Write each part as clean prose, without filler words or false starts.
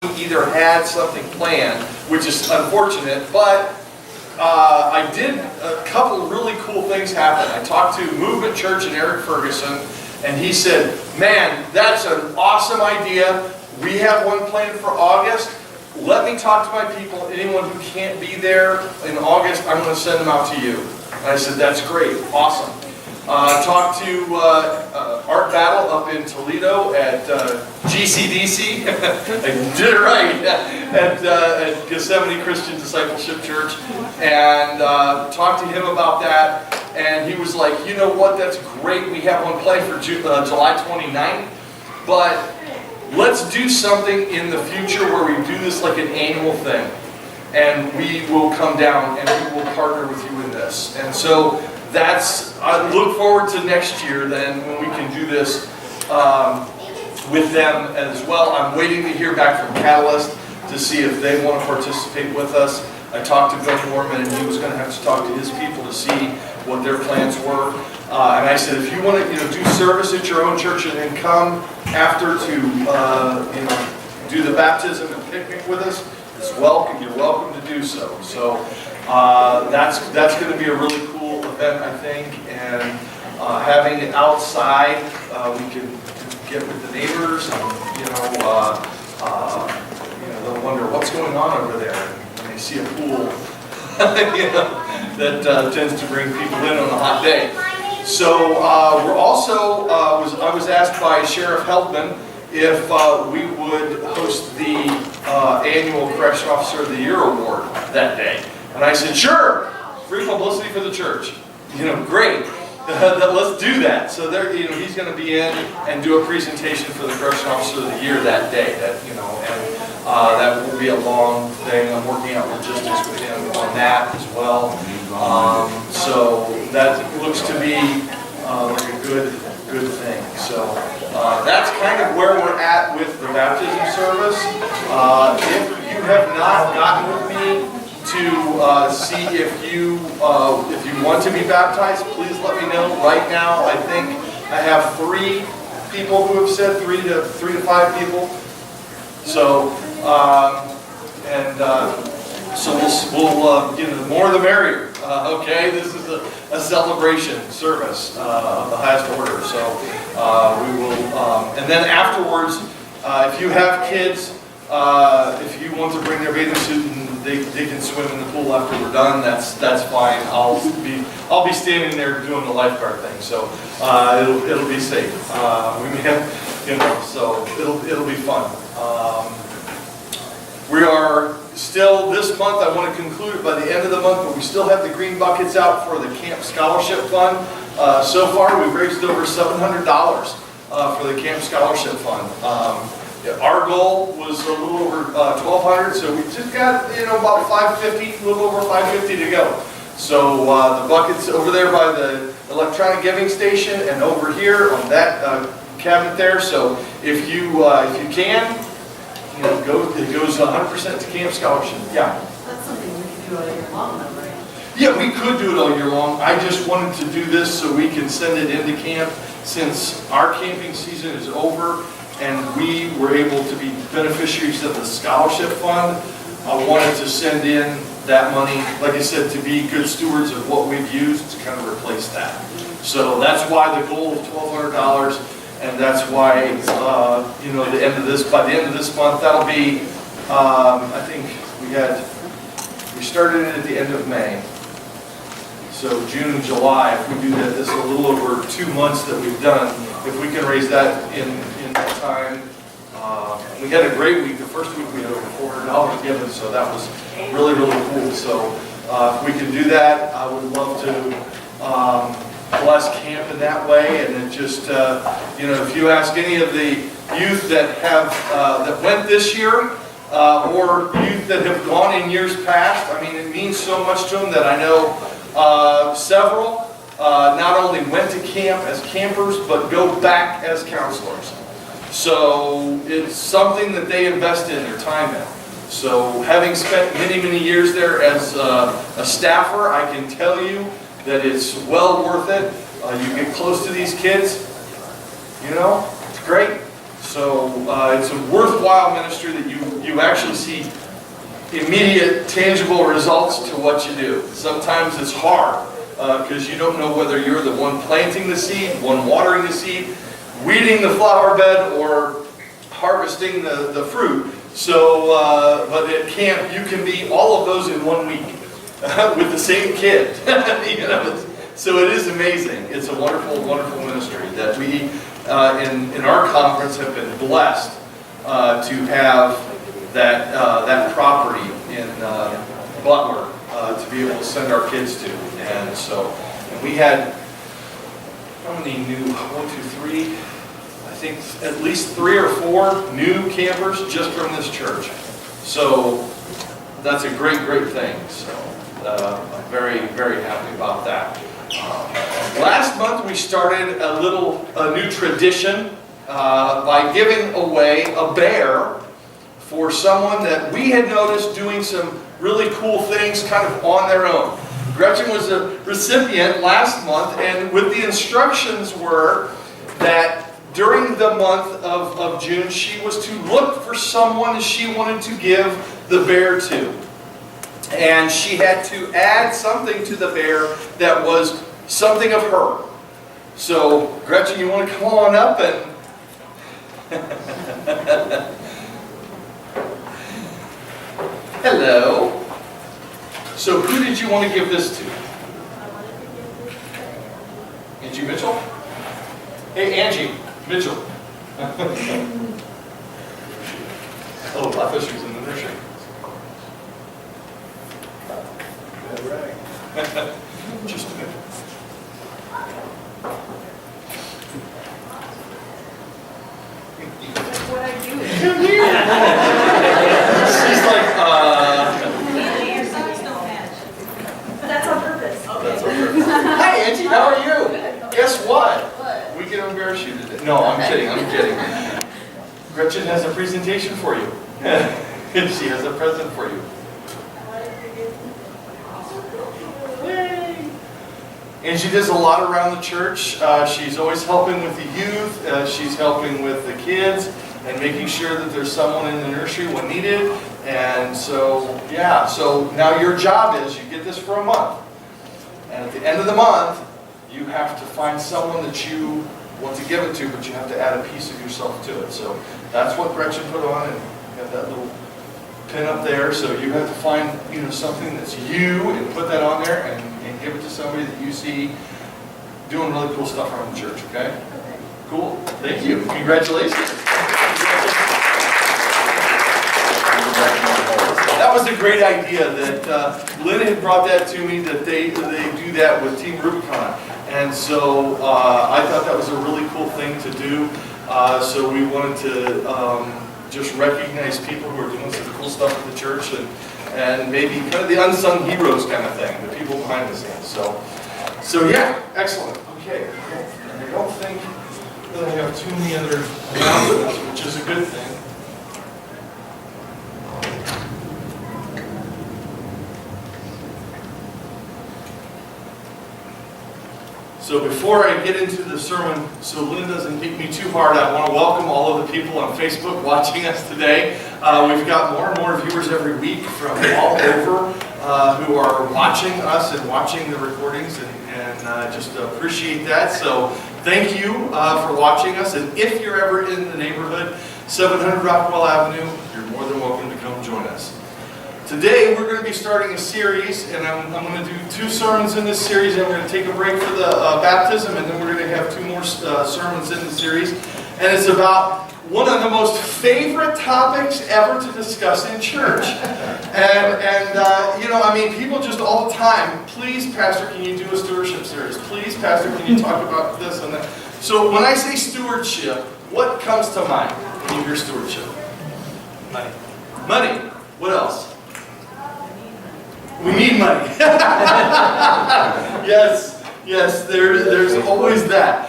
either had something planned, which is unfortunate, but I did a couple really cool things happen. I talked to Movement Church and Eric Ferguson, and he said, man, that's an awesome idea. We have one planned for August. Let me talk to my people. Anyone who can't be there in August, I'm going to send them out to you. And I said, that's great. Awesome. Talked to Art Battle up in Toledo at GCDC. I did it right. At Gethsemane Christian Discipleship Church. And talked to him about that. And he was like, you know what, that's great. We have one planned for July 29th. But let's do something in the future where we do this like an annual thing. And we will come down and we will partner with you in this. And so I look forward to next year then when we can do this with them as well. I'm waiting to hear back from Catalyst to see if they want to participate with us. I talked to Bill Norman, and he was going to have to talk to his people to see what their plans were. And I said, if you want to do service at your own church and then come after to do the baptism and picnic with us, it's welcome. You're welcome to do so. So that's going to be a really cool event, I think. And having it outside, we can get with the neighbors, and they'll wonder what's going on over there. And they see a pool, that tends to bring people in on a hot day. So we're also, I was asked by Sheriff Heldman if we would host the annual Correction Officer of the Year Award that day. And I said, sure, free publicity for the church. Great. Let's do that. So there, he's going to be in and do a presentation for the Correction Officer of the Year that day. That will be a long thing. I'm working out logistics with him on that as well. So that looks to be like a good thing. So that's kind of where we're at with the baptism service. If you have not gotten with me to see if you want to be baptized, please let me know. Right now, I think I have 3 people who have said 3 to 5 people. So we'll the more the merrier. Okay, this is a celebration service of the highest order. So we will, and then afterwards, if you have kids, if you want to bring their bathing suit and they can swim in the pool after we're done, that's fine. I'll be standing there doing the lifeguard thing, so it'll be safe. We may have, so it'll be fun. We are still, this month, I want to conclude it by the end of the month, but we still have the green buckets out for the Camp Scholarship Fund. So far, we've raised over $700 for the Camp Scholarship Fund. Our goal was a little over $1,200, so we just got about $550, a little over $550 to go. So the buckets over there by the electronic giving station and over here on that cabinet there. So if you can, it goes 100% to Camp Scholarship. Yeah. That's something we can do all year long, though, right? Yeah, we could do it all year long. I just wanted to do this so we can send it into camp since our camping season is over and we were able to be beneficiaries of the scholarship fund. I wanted to send in that money, like I said, to be good stewards of what we've used to kind of replace that. So that's why the goal is $1,200. And that's why, by the end of this month, that'll be, I think we started it at the end of May. So June and July, if we do that, this is a little over 2 months that we've done. If we can raise that in that time. We had a great week. The first week we had over $400 given, so that was really, really cool. So if we can do that, I would love to bless camp in that way. And then just, if you ask any of the youth that have that went this year or youth that have gone in years past, I mean, it means so much to them that I know several not only went to camp as campers, but go back as counselors. So it's something that they invested their time in. So having spent many, many years there as a staffer, I can tell you that it's well worth it. You get close to these kids, it's great. So it's a worthwhile ministry that you actually see immediate, tangible results to what you do. Sometimes it's hard because you don't know whether you're the one planting the seed, one watering the seed, weeding the flower bed, or harvesting the fruit. So, but you can be all of those in 1 week with the same kid. You know, so it is amazing. It's a wonderful, wonderful ministry that we in our conference have been blessed to have that property in Butler to be able to send our kids to. And so, and we had, how many new, 1, 2, 3, I think at least 3 or 4 new campers just from this church. So that's a great, great thing. So I'm very, very happy about that. Last month we started a new tradition by giving away a bear for someone that we had noticed doing some really cool things kind of on their own. Gretchen was a recipient last month, and with the instructions were that during the month of June she was to look for someone she wanted to give the bear to. And she had to add something to the bear that was something of her. So, Gretchen, you want to come on up and... Hello. So, who did you want to give this to? Angie Mitchell? Hey, Angie Mitchell. Oh, I thought she was in the nursery. All right. Just a minute. That's what I do. She's like, Your socks don't match. That's on purpose. That's on purpose. Hi, Angie, how are you? Guess what? What? We can embarrass you today. No, I'm kidding, I'm kidding. Gretchen has a presentation for you. She has a present for you. And she does a lot around the church. She's always helping with the youth. She's helping with the kids and making sure that there's someone in the nursery when needed. And so, yeah, so now your job is you get this for a month. And at the end of the month, you have to find someone that you want to give it to, but you have to add a piece of yourself to it. So that's what Gretchen put on, and you have that little pin up there. So you have to find, something that's you and put that on there and give it to somebody that you see doing really cool stuff around the church, okay? Cool. Thank you. Congratulations. That was a great idea that Lynn had brought that to me, that they do that with Team Rubicon. And so I thought that was a really cool thing to do. So we wanted to just recognize people who are doing some cool stuff at the church and maybe kind of the unsung heroes kind of thing, the people behind the scenes. So yeah, excellent. Okay, and I don't think that I have too many other announcements, which is a good thing. So before I get into the sermon, so Lynn doesn't hit me too hard, I want to welcome all of the people on Facebook watching us today. We've got more and more viewers every week from all over who are watching us and watching the recordings, and just appreciate that. So thank you for watching us. And if you're ever in the neighborhood, 700 Rockwell Avenue, you're more than welcome to come join us. Today we're going to be starting a series, and I'm going to do 2 sermons in this series, and we're going to take a break for the baptism, and then we're going to have 2 more sermons in the series. And it's about one of the most favorite topics ever to discuss in church. People just all the time, please, Pastor, can you do a stewardship series? Please, Pastor, can you talk about this and that? So when I say stewardship, what comes to mind when you hear stewardship? Money. Money. What else? We need money. Yes, there's always that.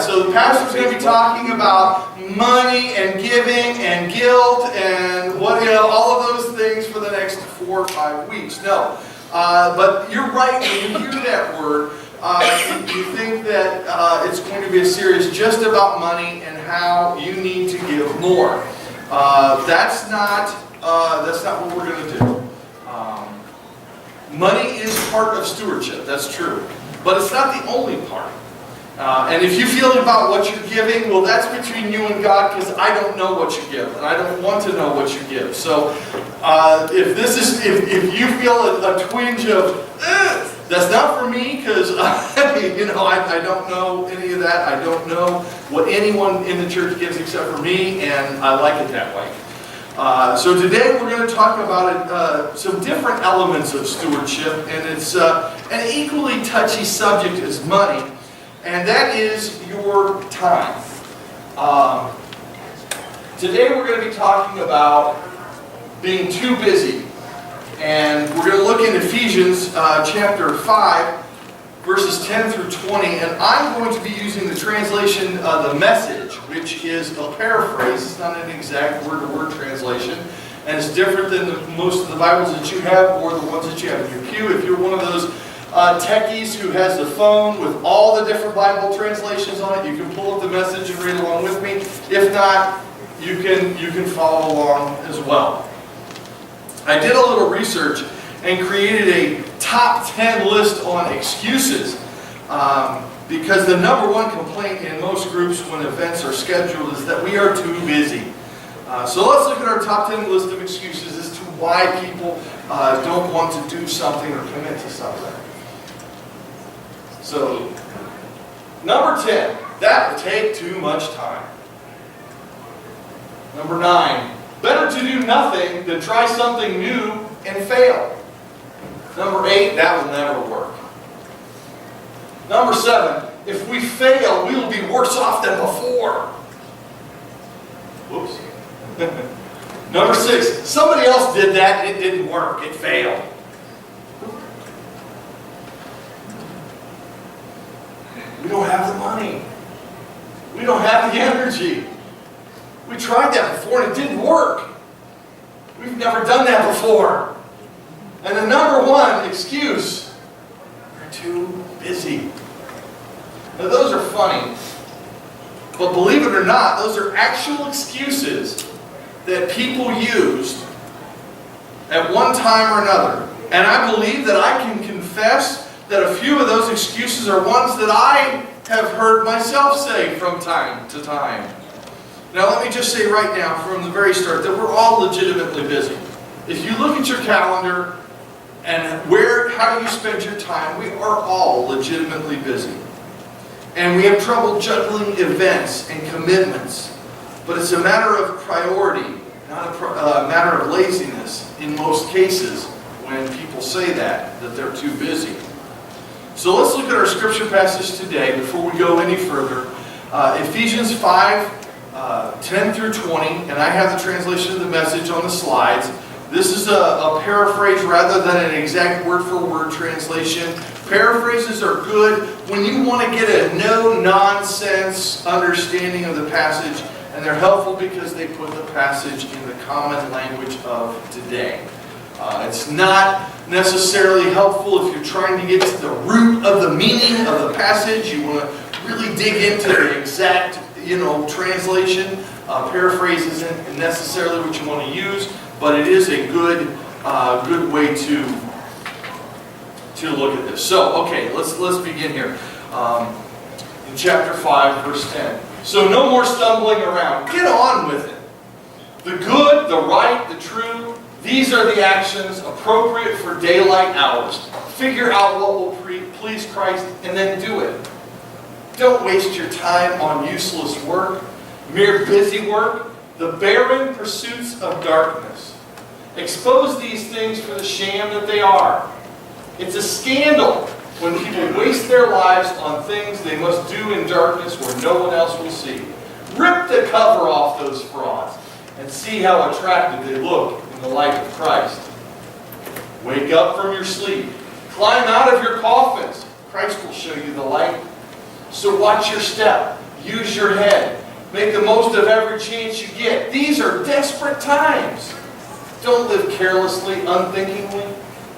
So the pastor's going to be talking about money and giving and guilt and all of those things for the next 4 or 5 weeks. No, but you're right when you hear that word. you think that it's going to be a series just about money and how you need to give more. That's not what we're going to do. Money is part of stewardship, that's true. But it's not the only part. And if you feel about what you're giving, well, that's between you and God, because I don't know what you give, and I don't want to know what you give. So, if you feel a twinge of, that's not for me, because I don't know any of that. I don't know what anyone in the church gives except for me, and I like it that way. So today we're going to talk about some different elements of stewardship, and it's an equally touchy subject as money, and that is your time. Today we're going to be talking about being too busy, and we're going to look in Ephesians chapter 5, verses 10 through 20, and I'm going to be using the translation The Message, which is a paraphrase. It's not an exact word-to-word translation, and it's different than most of the Bibles that you have or the ones that you have in your pew. If you're one of those techies who has the phone with all the different Bible translations on it, you can pull up The Message and read along with me. If not, you can follow along as well. I did a little research and created a top 10 list on excuses, because the number one complaint in most groups when events are scheduled is that we are too busy. So let's look at our top 10 list of excuses as to why people don't want to do something or commit to something. So, number 10, that will take too much time. Number 9, better to do nothing than try something new and fail. Number 8, that will never work. Number 7, if we fail, we will be worse off than before. Whoops. Number 6, somebody else did that and it didn't work. It failed. We don't have the money. We don't have the energy. We tried that before and it didn't work. We've never done that before. And the number one excuse, we're too busy. Now those are funny, but believe it or not, those are actual excuses that people used at one time or another. And I believe that I can confess that a few of those excuses are ones that I have heard myself say from time to time. Now let me just say right now from the very start that we're all legitimately busy. If you look at your calendar and how do you spend your time, we are all legitimately busy. And we have trouble juggling events and commitments. But it's a matter of priority, not a matter of laziness in most cases when people say that they're too busy. So let's look at our scripture passage today before we go any further. Ephesians 5, 10 through 20, and I have the translation of The Message on the slides. This is a paraphrase rather than an exact word-for-word translation. Paraphrases are good when you want to get a no-nonsense understanding of the passage, and they're helpful because they put the passage in the common language of today. It's not necessarily helpful if you're trying to get to the root of the meaning of the passage. You want to really dig into the exact translation. Paraphrase isn't necessarily what you want to use, but it is a good way to look at this. So, okay, let's begin here. In chapter 5, verse 10. So no more stumbling around. Get on with it. The good, the right, the true, these are the actions appropriate for daylight hours. Figure out what will please Christ and then do it. Don't waste your time on useless work, mere busy work, the barren pursuits of darkness. Expose these things for the sham that they are. It's a scandal when people waste their lives on things they must do in darkness where no one else will see. Rip the cover off those frauds and see how attractive they look in the light of Christ. Wake up from your sleep. Climb out of your coffins. Christ will show you the light. So watch your step. Use your head. Make the most of every chance you get. These are desperate times. Don't live carelessly, unthinkingly.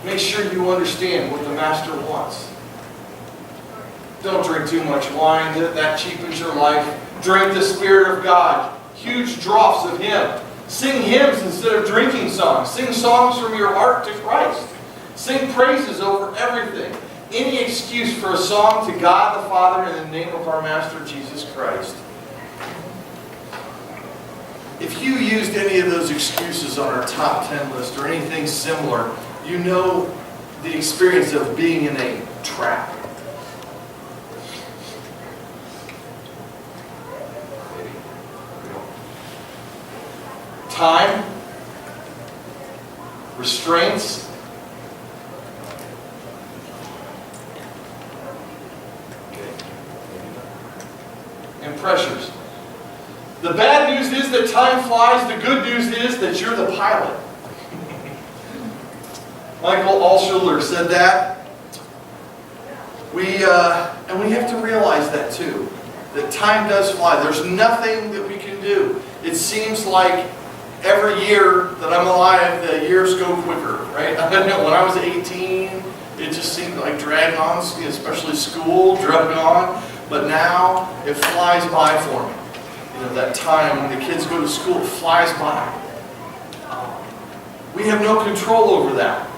Make sure you understand what the Master wants. Don't drink too much wine, that cheapens your life. Drink the Spirit of God, huge draughts of Him. Sing hymns instead of drinking songs. Sing songs from your heart to Christ. Sing praises over everything. Any excuse for a song to God the Father in the name of our Master Jesus Christ. If you used any of those excuses on our top 10 list or anything similar, you know the experience of being in a trap. Time, restraints, and pressures. The bad news is that time flies. The good news is that you're the pilot. Michael Altshuler said that. And we have to realize that too. That time does fly. There's nothing that we can do. It seems like every year that I'm alive, the years go quicker, right? When I was 18, it just seemed like dragged on, especially school, dragged on. But now, it flies by for me. You know, that time when the kids go to school, it flies by. We have no control over that.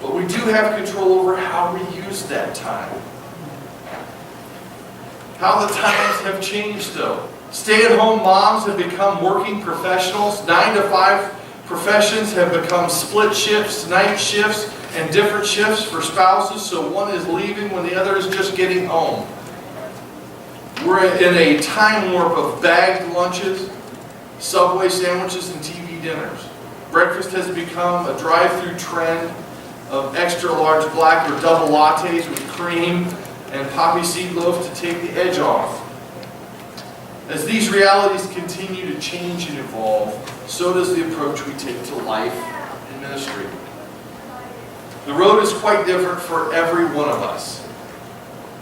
But we do have control over how we use that time. How the times have changed, though. Stay-at-home moms have become working professionals. 9-to-5 professions have become split shifts, night shifts, and different shifts for spouses, so one is leaving when the other is just getting home. We're in a time warp of bagged lunches, Subway sandwiches, and TV dinners. Breakfast has become a drive-through trend of extra large black or double lattes with cream and poppy seed loaf to take the edge off. As these realities continue to change and evolve, so does the approach we take to life and ministry. The road is quite different for every one of us.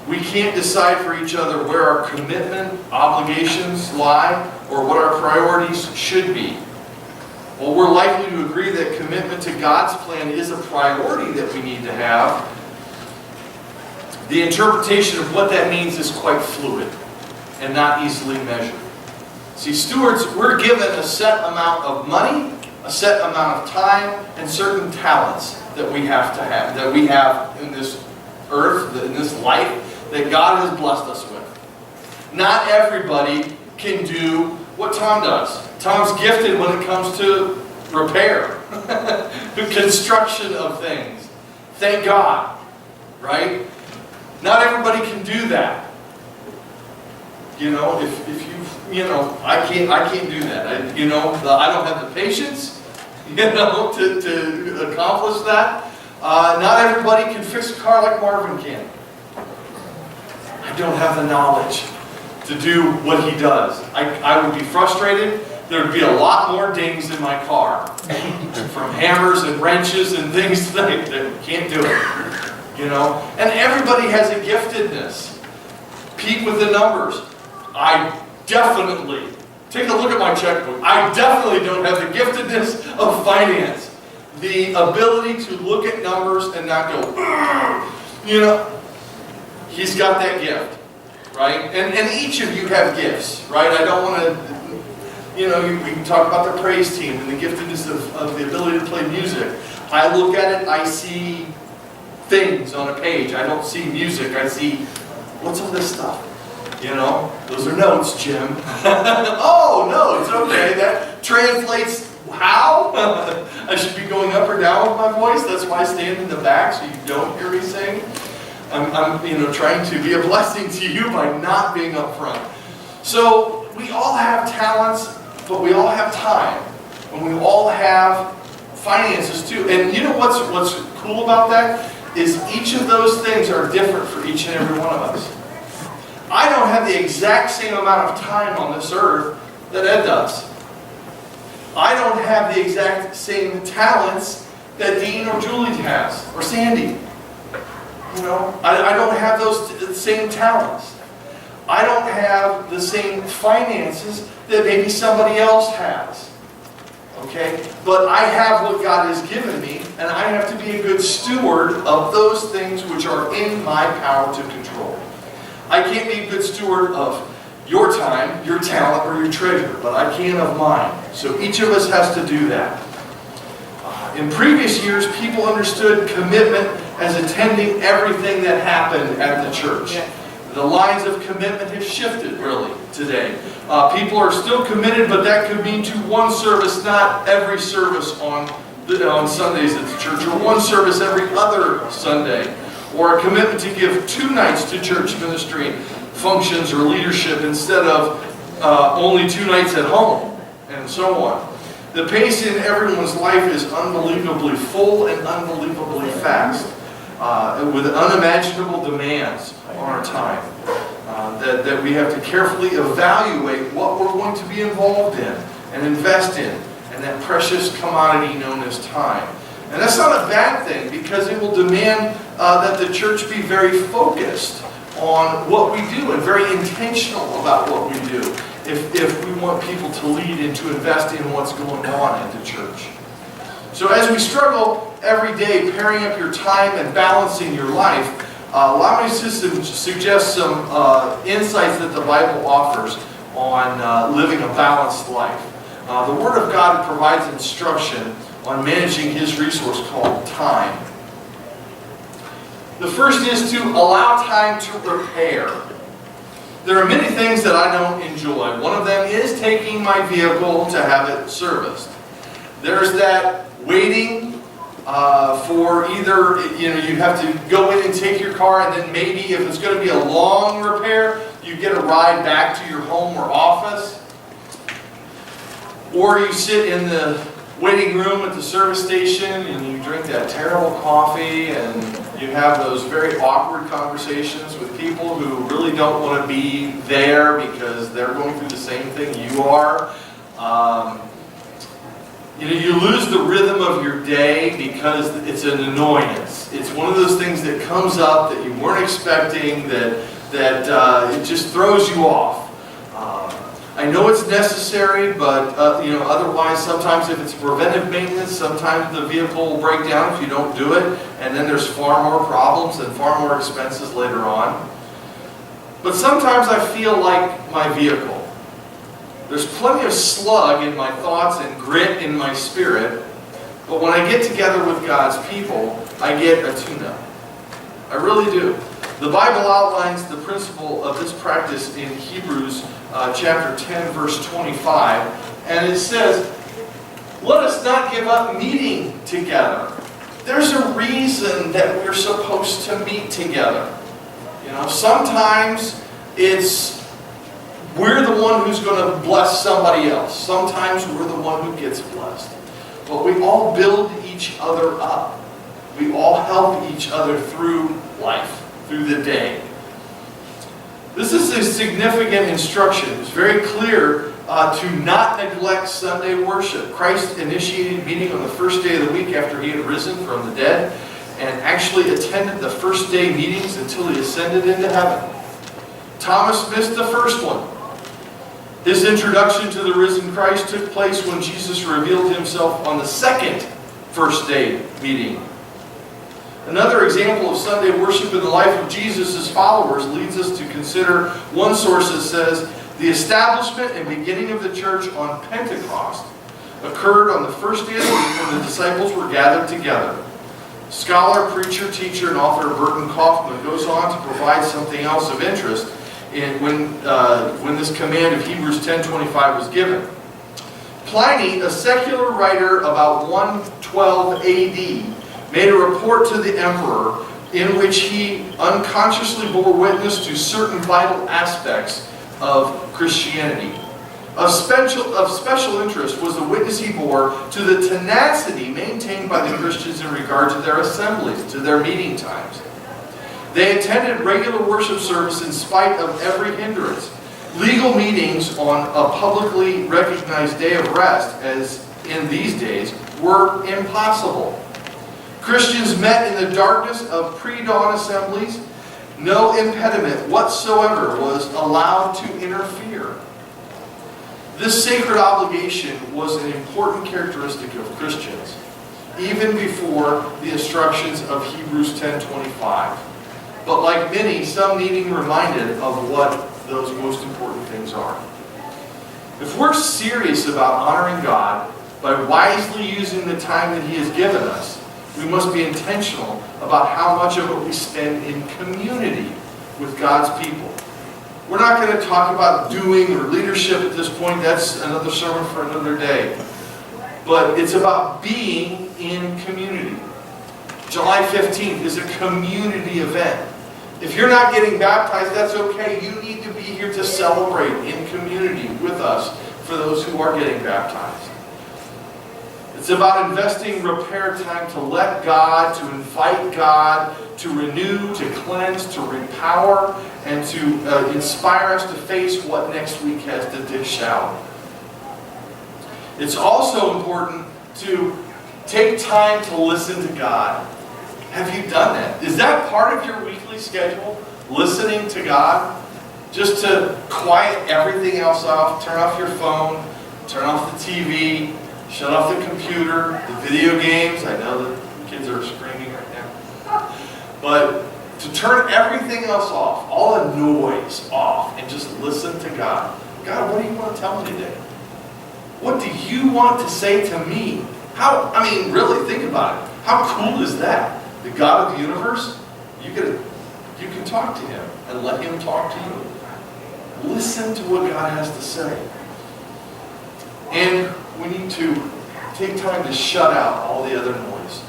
We can't decide for each other where our commitment, obligations lie, or what our priorities should be. While we're likely to agree that commitment to God's plan is a priority that we need to have, the interpretation of what that means is quite fluid and not easily measured. See, stewards, we're given a set amount of money, a set amount of time, and certain talents that we have to have, that we have in this earth, in this life, that God has blessed us with. Not everybody can do what Tom does. Tom's gifted when it comes to repair, construction of things. Thank God, right? Not everybody can do that. You know, if you know, I can't do that. I don't have the patience, to accomplish that. Not everybody can fix a car like Marvin can. I don't have the knowledge to do what he does. I would be frustrated. There would be a lot more dings in my car from hammers and wrenches and things that can't do it. And everybody has a giftedness. Pete with the numbers. I definitely, take a look at my checkbook. I definitely don't have the giftedness of finance. The ability to look at numbers and not go, he's got that gift, right? And each of you have gifts, right? I don't want to, we can talk about the praise team and the giftedness of the ability to play music. I look at it, I see things on a page. I don't see music. I see, what's all this stuff? Those are notes, Jim. Oh, no, it's okay. That translates how? I should be going up or down with my voice. That's why I stand in the back so you don't hear me sing. I'm trying to be a blessing to you by not being up front. So we all have talents, but we all have time. And we all have finances too. And you know what's cool about that? Is each of those things are different for each and every one of us. I don't have the exact same amount of time on this earth that Ed does. I don't have the exact same talents that Dean or Julie has, or Sandy. I don't have those same talents. I don't have the same finances that maybe somebody else has. Okay? But I have what God has given me, and I have to be a good steward of those things which are in my power to control. I can't be a good steward of your time, your talent, or your treasure, but I can of mine. So each of us has to do that. In previous years, people understood commitment as attending everything that happened at the church. The lines of commitment have shifted, really, today. People are still committed, but that could mean to one service, not every service on Sundays at the church, or one service every other Sunday, or a commitment to give 2 nights to church ministry functions or leadership instead of only 2 nights at home, and so on. The pace in everyone's life is unbelievably full and unbelievably fast, with unimaginable demands on our time, that we have to carefully evaluate what we're going to be involved in and invest in, and that precious commodity known as time. And that's not a bad thing, because it will demand that the church be very focused on what we do and very intentional about what we do if we want people to lead and to invest in what's going on at the church. So as we struggle every day pairing up your time and balancing your life, allow me to suggest some insights that the Bible offers on living a balanced life. The Word of God provides instruction on managing His resource called time. The first is to allow time to prepare. There are many things that I don't enjoy. One of them is taking my vehicle to have it serviced. There's that waiting for either, you have to go in and take your car, and then maybe if it's going to be a long repair, you get a ride back to your home or office. Or you sit in the waiting room at the service station and you drink that terrible coffee and you have those very awkward conversations with people who really don't want to be there because they're going through the same thing you are. You lose the rhythm of your day because it's an annoyance. It's one of those things that comes up that you weren't expecting, that it just throws you off. I know it's necessary, but otherwise, sometimes if it's preventive maintenance, sometimes the vehicle will break down if you don't do it, and then there's far more problems and far more expenses later on. But sometimes I feel like my vehicle. There's plenty of slug in my thoughts and grit in my spirit, but when I get together with God's people, I get a tune-up. I really do. The Bible outlines the principle of this practice in Hebrews chapter 10, verse 25, and it says, "Let us not give up meeting together." There's a reason that we're supposed to meet together. Sometimes we're the one who's going to bless somebody else. Sometimes we're the one who gets blessed. But we all build each other up. We all help each other through life, through the day. This is a significant instruction. It's very clear to not neglect Sunday worship. Christ initiated meeting on the first day of the week after He had risen from the dead, and actually attended the first day meetings until He ascended into heaven. Thomas missed the first one. His introduction to the risen Christ took place when Jesus revealed Himself on the second first day meeting. Another example of Sunday worship in the life of Jesus' followers leads us to consider one source that says the establishment and beginning of the church on Pentecost occurred on the first day of the week when the disciples were gathered together. Scholar, preacher, teacher, and author Burton Kaufman goes on to provide something else of interest when this command of Hebrews 10:25 was given. Pliny, a secular writer about 112 AD, made a report to the emperor in which he unconsciously bore witness to certain vital aspects of Christianity. Of special interest was the witness he bore to the tenacity maintained by the Christians in regard to their assemblies, to their meeting times. They attended regular worship service in spite of every hindrance. Legal meetings on a publicly recognized day of rest, as in these days, were impossible. Christians met in the darkness of pre-dawn assemblies. No impediment whatsoever was allowed to interfere. This sacred obligation was an important characteristic of Christians, even before the instructions of Hebrews 10:25. But like many, some needing reminded of what those most important things are. If we're serious about honoring God by wisely using the time that He has given us, we must be intentional about how much of it we spend in community with God's people. We're not going to talk about doing or leadership at this point. That's another sermon for another day. But it's about being in community. July 15th is a community event. If you're not getting baptized, that's okay. You need to be here to celebrate in community with us for those who are getting baptized. It's about investing repair time to let God, to invite God, to renew, to cleanse, to repower, and to inspire us to face what next week has to dish out. It's also important to take time to listen to God. Have you done that? Is that part of your weekly schedule? Listening to God? Just to quiet everything else off, turn off your phone, turn off the TV, shut off the computer, the video games. I know the kids are screaming right now. But to turn everything else off, all the noise off, and just listen to God. God, what do you want to tell me today? What do you want to say to me? Really, think about it. How cool is that? The God of the universe, you can talk to Him and let Him talk to you. Listen to what God has to say. And we need to take time to shut out all the other noise.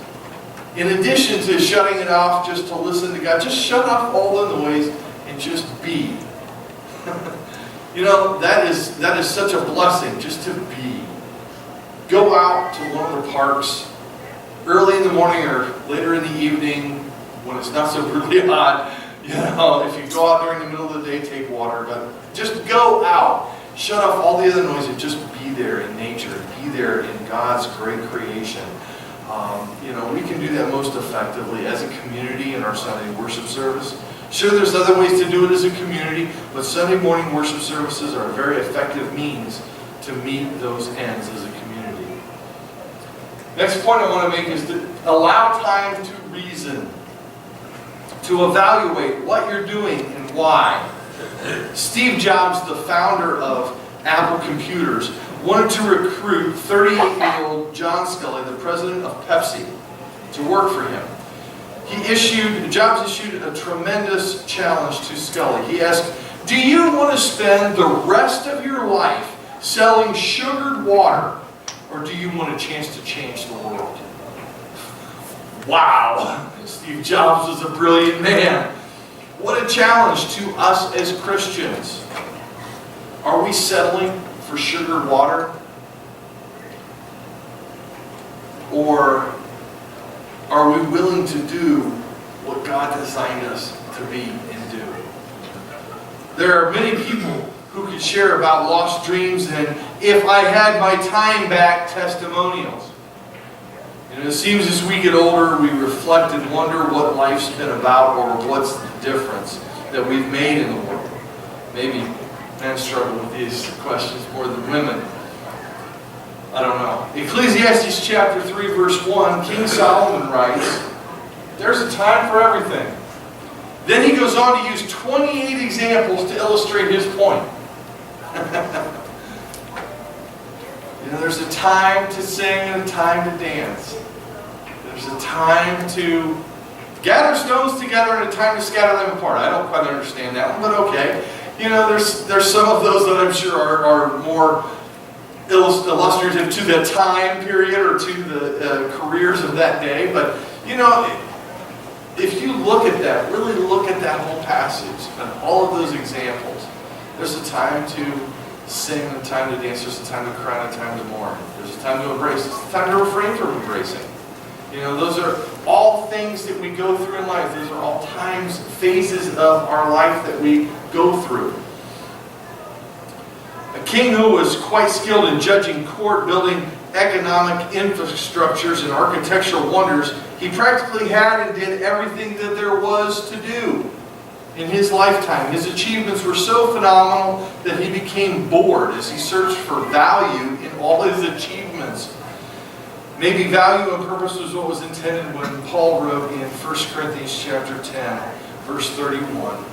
In addition to shutting it off just to listen to God, just shut off all the noise and just be. That is such a blessing, just to be. Go out to one of the parks early in the morning or later in the evening when it's not so really hot. If you go out during the middle of the day, take water. But just go out. Shut off all the other noise and just be there in nature. Be there in God's great creation. We can do that most effectively as a community in our Sunday worship service. Sure, there's other ways to do it as a community, but Sunday morning worship services are a very effective means to meet those ends as a community. Next point I want to make is to allow time to reason, to evaluate what you're doing and why. Steve Jobs, the founder of Apple Computers, wanted to recruit 38-year-old John Scully, the president of Pepsi, to work for him. Jobs issued a tremendous challenge to Scully. He asked, "Do you want to spend the rest of your life selling sugared water, or do you want a chance to change the world?" Wow! Steve Jobs was a brilliant man. What a challenge to us as Christians. Are we settling for sugared water? Or are we willing to do what God designed us to be and do? There are many people who could share about lost dreams and if I had my time back testimonials. It seems as we get older, we reflect and wonder what life's been about or what's the difference that we've made in the world. Maybe men struggle with these questions more than women. I don't know. Ecclesiastes chapter 3 verse 1, King Solomon writes, "There's a time for everything." Then he goes on to use 28 examples to illustrate his point. There's a time to sing and a time to dance. There's a time to gather stones together and a time to scatter them apart. I don't quite understand that one, but okay. There's some of those that I'm sure are more illustrative to the time period or to the careers of that day. But, if you look at that, really look at that whole passage and all of those examples, there's a time to sing, a time to dance, there's a time to cry, and a time to mourn. There's a time to embrace, there's a time to refrain from embracing. Those are all things that we go through in life. Those are all times, phases of our life that we go through. A king who was quite skilled in judging court, building economic infrastructures and architectural wonders, he practically had and did everything that there was to do. in his lifetime. His achievements were so phenomenal that he became bored as he searched for value in all his achievements. Maybe value and purpose was what was intended when Paul wrote in 1 Corinthians chapter 10, verse 31.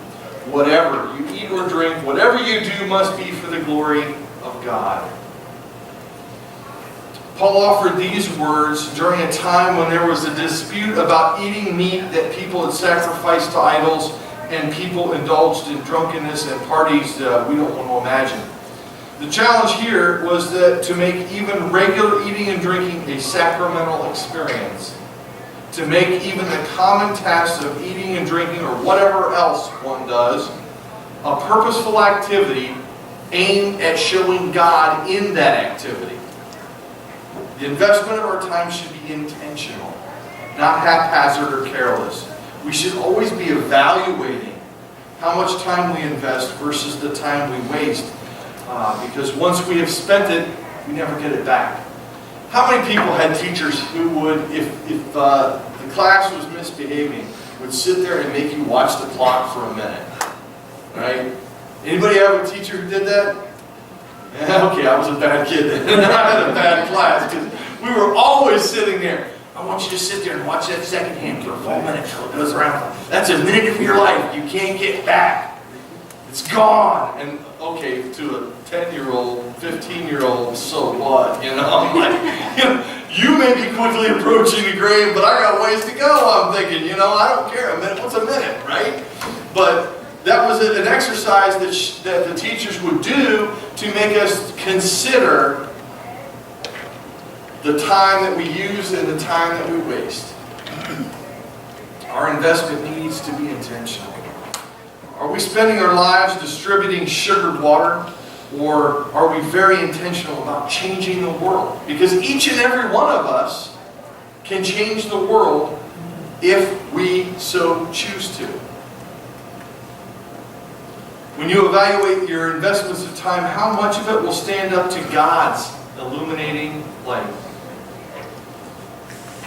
Whatever you eat or drink, whatever you do must be for the glory of God. Paul offered these words during a time when there was a dispute about eating meat that people had sacrificed to idols, and people indulged in drunkenness and parties we don't want to imagine. The challenge here was that to make even regular eating and drinking a sacramental experience. To make even the common tasks of eating and drinking, or whatever else one does, a purposeful activity aimed at showing God in that activity. The investment of our time should be intentional, not haphazard or careless. We should always be evaluating how much time we invest versus the time we waste. Because once we have spent it, we never get it back. How many people had teachers who would, if the class was misbehaving, would sit there and make you watch the clock for a minute? Right? Anybody have a teacher who did that? Yeah, okay, I was a bad kid then. I had a bad class because we were always sitting there. I want you to sit there and watch that second hand for a full minute until it goes around. That's a minute of your life you can't get back. It's gone. And okay, to a 10-year-old, 15-year-old, so what? You know, I'm like, you may be quickly approaching the grave, but I got ways to go. I'm thinking, you know, I don't care. A minute, what's a minute, right? But that was an exercise that the teachers would do to make us consider the time that we use and the time that we waste. Our investment needs to be intentional. Are we spending our lives distributing sugared water, or are we very intentional about changing the world? Because each and every one of us can change the world if we so choose to. When you evaluate your investments of time, how much of it will stand up to God's illuminating light?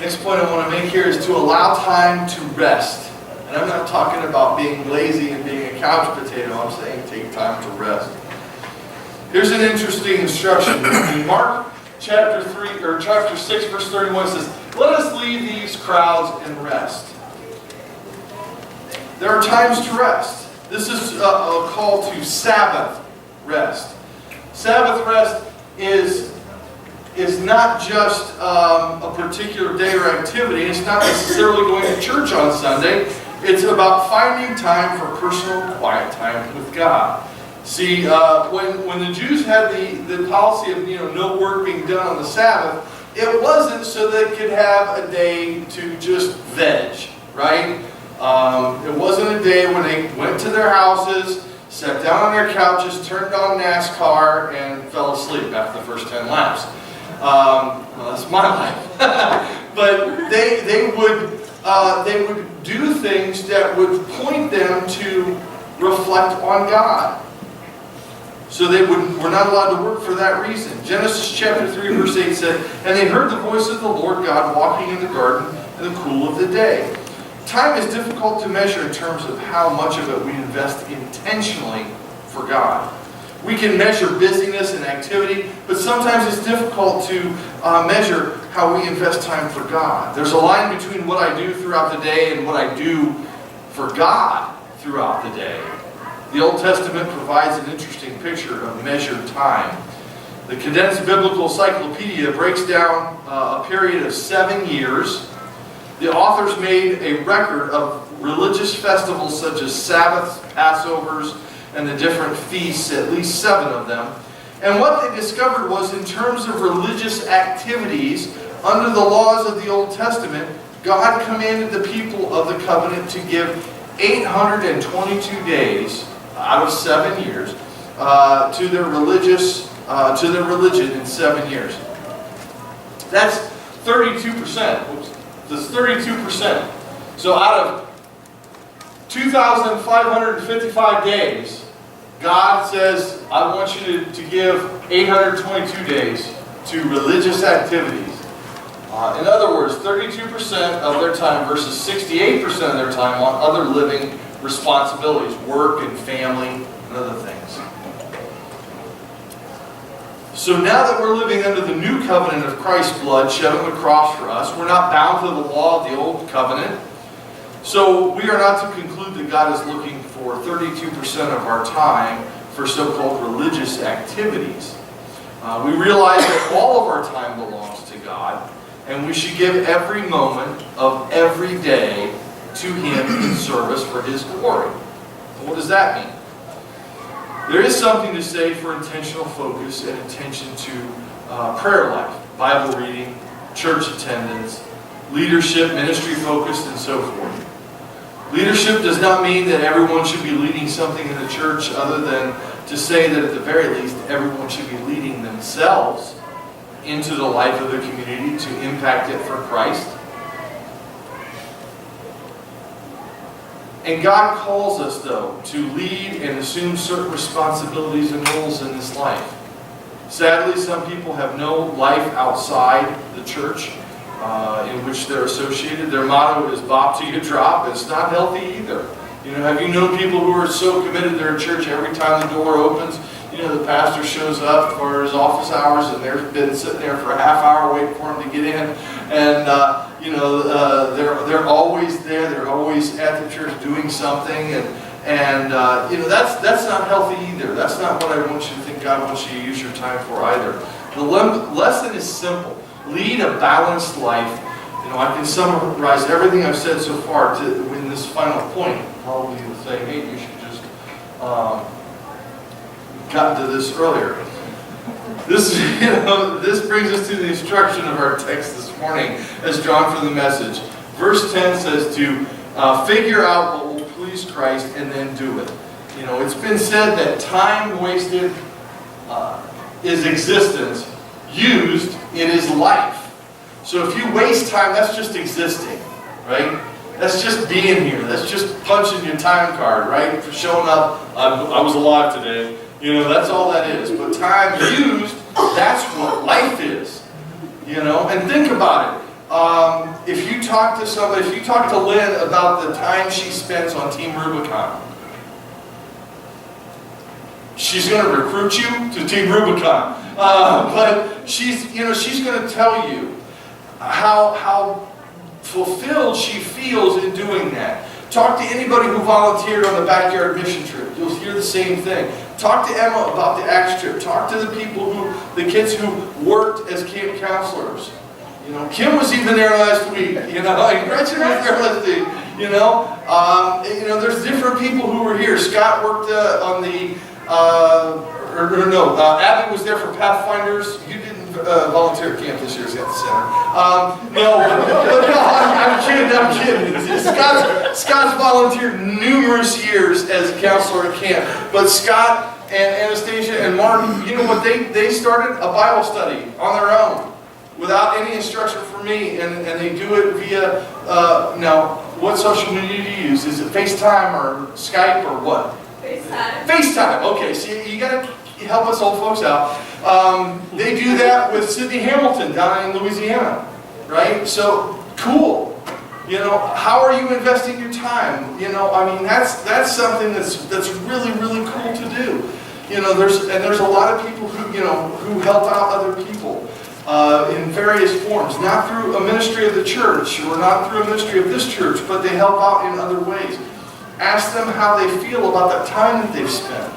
Next point I want to make here is to allow time to rest. And I'm not talking about being lazy and being a couch potato. I'm saying take time to rest. Here's an interesting instruction. In Mark chapter 6, verse 31 says, "Let us leave these crowds and rest." There are times to rest. This is a call to Sabbath rest. Sabbath rest is not just a particular day or activity. It's not necessarily going to church on Sunday. It's about finding time for personal quiet time with God. See, when the Jews had the policy of no work being done on the Sabbath, it wasn't so they could have a day to just veg, right? It wasn't a day when they went to their houses, sat down on their couches, turned on NASCAR, and fell asleep after the first 10 laps. Well, that's my life. But they would do things that would point them to reflect on God. So they were not allowed to work for that reason. Genesis chapter 3, verse 8 said, "And they heard the voice of the Lord God walking in the garden in the cool of the day." Time is difficult to measure in terms of how much of it we invest intentionally for God. We can measure busyness and activity, but sometimes it's difficult to measure how we invest time for God. There's a line between what I do throughout the day and what I do for God throughout the day. The Old Testament provides an interesting picture of measured time. The Condensed Biblical Encyclopedia breaks down a period of 7 years. The authors made a record of religious festivals such as Sabbaths, Passovers, and the different feasts, at least 7 of them. And what they discovered was, in terms of religious activities, under the laws of the Old Testament, God commanded the people of the covenant to give 822 days out of 7 years to their religion in 7 years. That's 32%. That's 32%. So out of 2,555 days, God says, I want you to give 822 days to religious activities. In other words, 32% of their time versus 68% of their time on other living responsibilities, work and family and other things. So now that we're living under the new covenant of Christ's blood shed on the cross for us, we're not bound to the law of the old covenant. So we are not to conclude that God is looking for 32% of our time for so-called religious activities. We realize that all of our time belongs to God, and we should give every moment of every day to Him in service for His glory. What does that mean? There is something to say for intentional focus and attention to prayer life, Bible reading, church attendance, leadership, ministry focused, and so forth. Leadership does not mean that everyone should be leading something in the church, other than to say that at the very least everyone should be leading themselves into the life of the community to impact it for Christ. And God calls us, though, to lead and assume certain responsibilities and roles in this life. Sadly, some people have no life outside the church in which they're associated. Their motto is "Bob till you drop." It's not healthy either. You know, have you known people who are so committed to their church every time the door opens, you know, the pastor shows up for his office hours and they've been sitting there for a half hour waiting for him to get in, and they're always there. They're always at the church doing something, and that's not healthy either. That's not what I want you to think God wants you to use your time for either. The lesson is simple. Lead a balanced life. You know, I can summarize everything I've said so far in this final point. Probably saying, hey, you should just gotten to this earlier. This brings us to the instruction of our text this morning, as drawn from the Message. Verse 10 says to figure out what will please Christ and then do it. You know, it's been said that time wasted is existence. Used, it is life. So if you waste time, that's just existing, right? That's just being here. That's just punching your time card, right? For showing up, I was alive today. You know, that's all that is. But time used, that's what life is. You know, and think about it. If you talk to somebody, if you talk to Lynn about the time she spends on Team Rubicon, she's going to recruit you to Team Rubicon. But she's going to tell you how fulfilled she feels in doing that. Talk to anybody who volunteered on the backyard mission trip. You'll hear the same thing. Talk to Emma about the Acts trip. Talk to the kids who worked as camp counselors. You know, Kim was even there last week. You know, and Gretchen was there last week. There's different people who were here. Scott worked on the. Abby was there for Pathfinders. You didn't volunteer at camp this year at the center. I'm kidding. Scott's volunteered numerous years as a counselor at camp. But Scott and Anastasia and Martin, you know what? They started a Bible study on their own without any instruction from me, and they do it via, now, what social media do you use? Is it FaceTime or Skype or what? FaceTime. Okay, so you got to help us old folks out. They do that with Sidney Hamilton down in Louisiana, right? So cool. You know, how are you investing your time? You know, I mean, that's something that's really cool to do. You know, there's a lot of people who help out other people in various forms, not through a ministry of the church or not through a ministry of this church, but they help out in other ways. Ask them how they feel about that time that they've spent.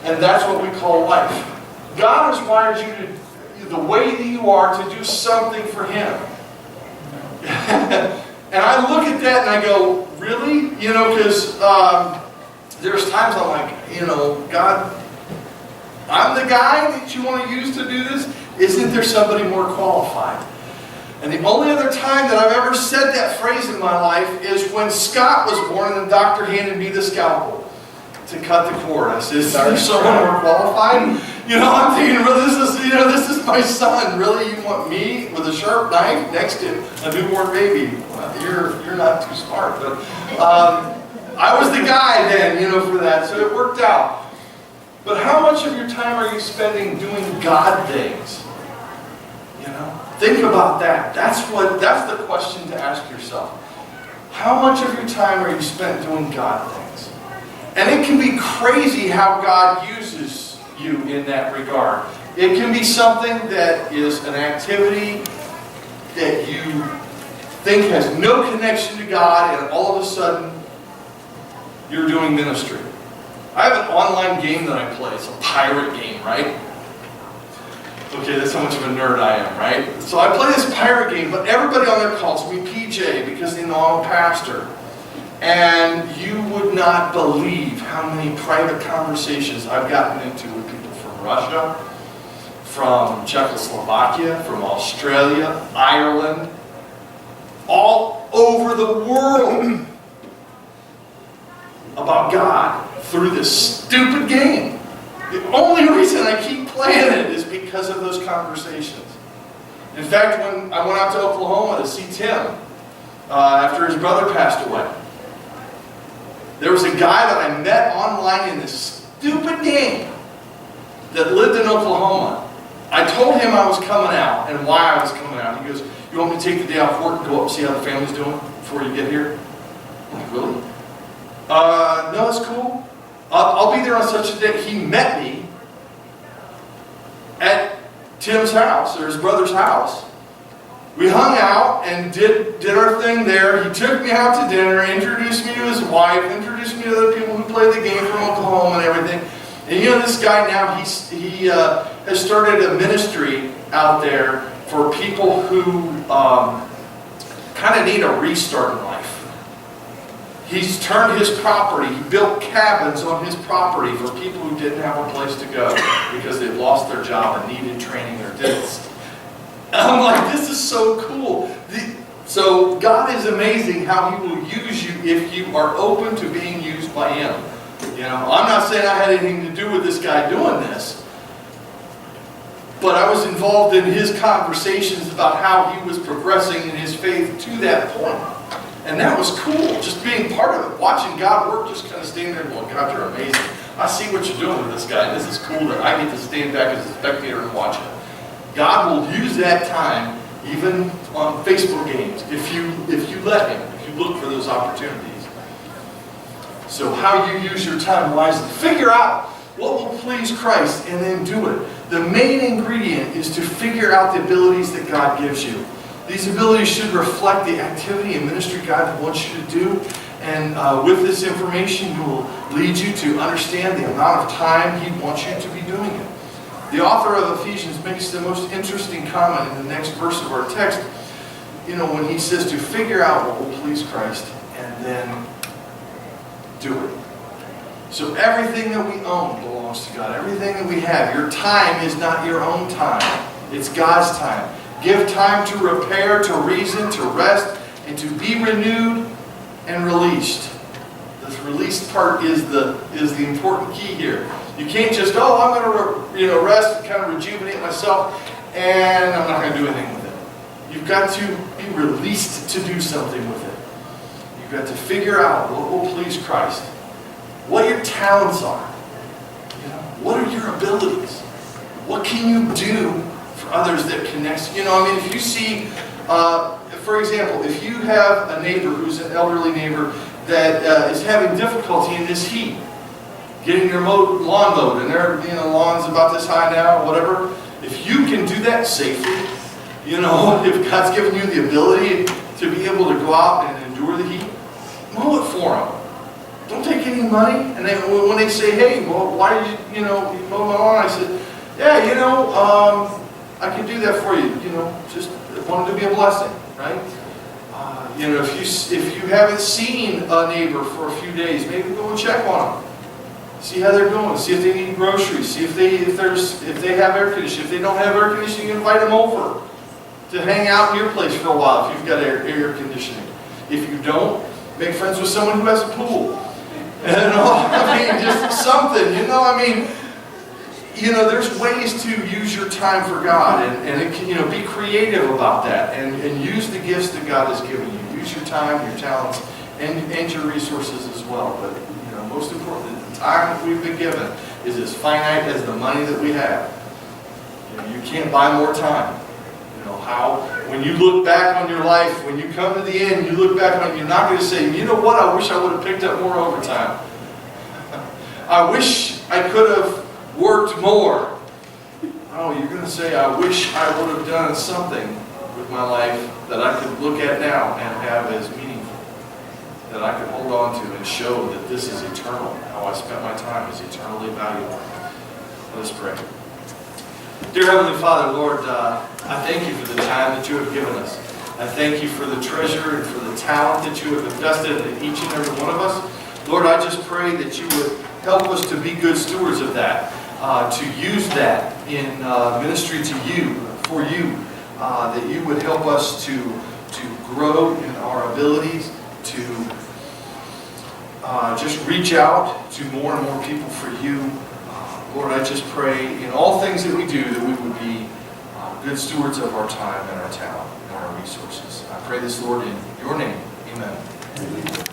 And that's what we call life. God has wired you the way that you are to do something for Him. And I look at that and I go, really? You know, because there's times I'm like, you know, God, I'm the guy that you want to use to do this? Isn't there somebody more qualified? And the only other time that I've ever said that phrase in my life is when Scott was born and the doctor handed me the scalpel to cut the cord. I said, is there someone more qualified? You know, I'm thinking, really, this is my son. Really, you want me with a sharp knife next to a newborn baby? Well, you're not too smart. But I was the guy then, for that. So it worked out. But how much of your time are you spending doing God things? Think about that. That's the question to ask yourself. How much of your time are you spent doing God things? And it can be crazy how God uses you in that regard. It can be something that is an activity that you think has no connection to God, and all of a sudden you're doing ministry. I have an online game that I play. It's a pirate game, right? Okay, that's how much of a nerd I am, right? So I play this pirate game, but everybody on there calls me PJ because they know I'm a pastor. And you would not believe how many private conversations I've gotten into with people from Russia, from Czechoslovakia, from Australia, Ireland, all over the world about God through this stupid game. The only reason I keep playing it is because of those conversations. In fact, when I went out to Oklahoma to see Tim after his brother passed away, there was a guy that I met online in this stupid game that lived in Oklahoma. I told him I was coming out and why I was coming out. He goes, "You want me to take the day off work and go up and see how the family's doing before you get here?" I'm like, "Really?" No, it's cool. I'll be there on such a day. He met me at Tim's house, or his brother's house. We hung out and did our thing there. He took me out to dinner, introduced me to his wife, introduced me to other people who played the game from Oklahoma and everything. And you know, this guy now, he has started a ministry out there for people who kind of need a restart in life. He's turned his property, he built cabins on his property for people who didn't have a place to go because they lost their job and needed training or didn't. I'm like, this is so cool. So God is amazing how He will use you if you are open to being used by Him. You know, I'm not saying I had anything to do with this guy doing this, but I was involved in his conversations about how he was progressing in his faith to that point. And that was cool, just being part of it, watching God work, just kind of standing there going, "God, you're amazing. I see what you're doing with this guy. This is cool that I get to stand back as a spectator and watch it." God will use that time, even on Facebook games, if you let Him, if you look for those opportunities. So how you use your time wisely. Figure out what will please Christ and then do it. The main ingredient is to figure out the abilities that God gives you. These abilities should reflect the activity and ministry God wants you to do. And with this information, it will lead you to understand the amount of time He wants you to be doing it. The author of Ephesians makes the most interesting comment in the next verse of our text. You know, when he says to figure out what will please Christ and then do it. So everything that we own belongs to God. Everything that we have. Your time is not your own time. It's God's time. Give time to repair, to reason, to rest, and to be renewed and released. This released part is the important key here. You can't just, I'm going to rest and kind of rejuvenate myself, and I'm not going to do anything with it. You've got to be released to do something with it. You've got to figure out what will please Christ, what your talents are, what are your abilities, what can you do for others that connects. If you see, for example, if you have a neighbor who's an elderly neighbor that is having difficulty in this heat, getting their lawn mowed, and their lawn's about this high now, whatever. If you can do that safely, if God's given you the ability to be able to go out and endure the heat, mow it for them. Don't take any money. And then when they say, "Hey, well, why did you mow my lawn?" I said, "Yeah, I can do that for you. Just wanted to be a blessing, right?" If you haven't seen a neighbor for a few days, maybe go and check on them. See how they're doing. See if they need groceries. See if they have air conditioning. If they don't have air conditioning, invite them over to hang out in your place for a while if you've got air conditioning. If you don't, make friends with someone who has a pool. Just something. There's ways to use your time for God, and it can, be creative about that, and use the gifts that God has given you. Use your time, your talents, and your resources as well. But most importantly, the time that we've been given is as finite as the money that we have. You can't buy more time. how when you look back on your life, when you come to the end, you look back on it, you're not going to say, you know what, I wish I would have picked up more overtime. I wish I could have worked more. Oh, you're going to say, I wish I would have done something with my life that I could look at now and have as meaningful, that I could hold on to and show that this is eternal. How I spent my time is eternally valuable. Let us pray. Dear Heavenly Father, Lord, I thank you for the time that you have given us. I thank you for the treasure and for the talent that you have invested in each and every one of us. Lord, I just pray that you would help us to be good stewards of that, to use that in ministry to you, for you, that you would help us to grow in our abilities, to just reach out to more and more people for you. Lord, I just pray in all things that we do that we would be good stewards of our time and our talent and our resources. I pray this, Lord, in your name. Amen.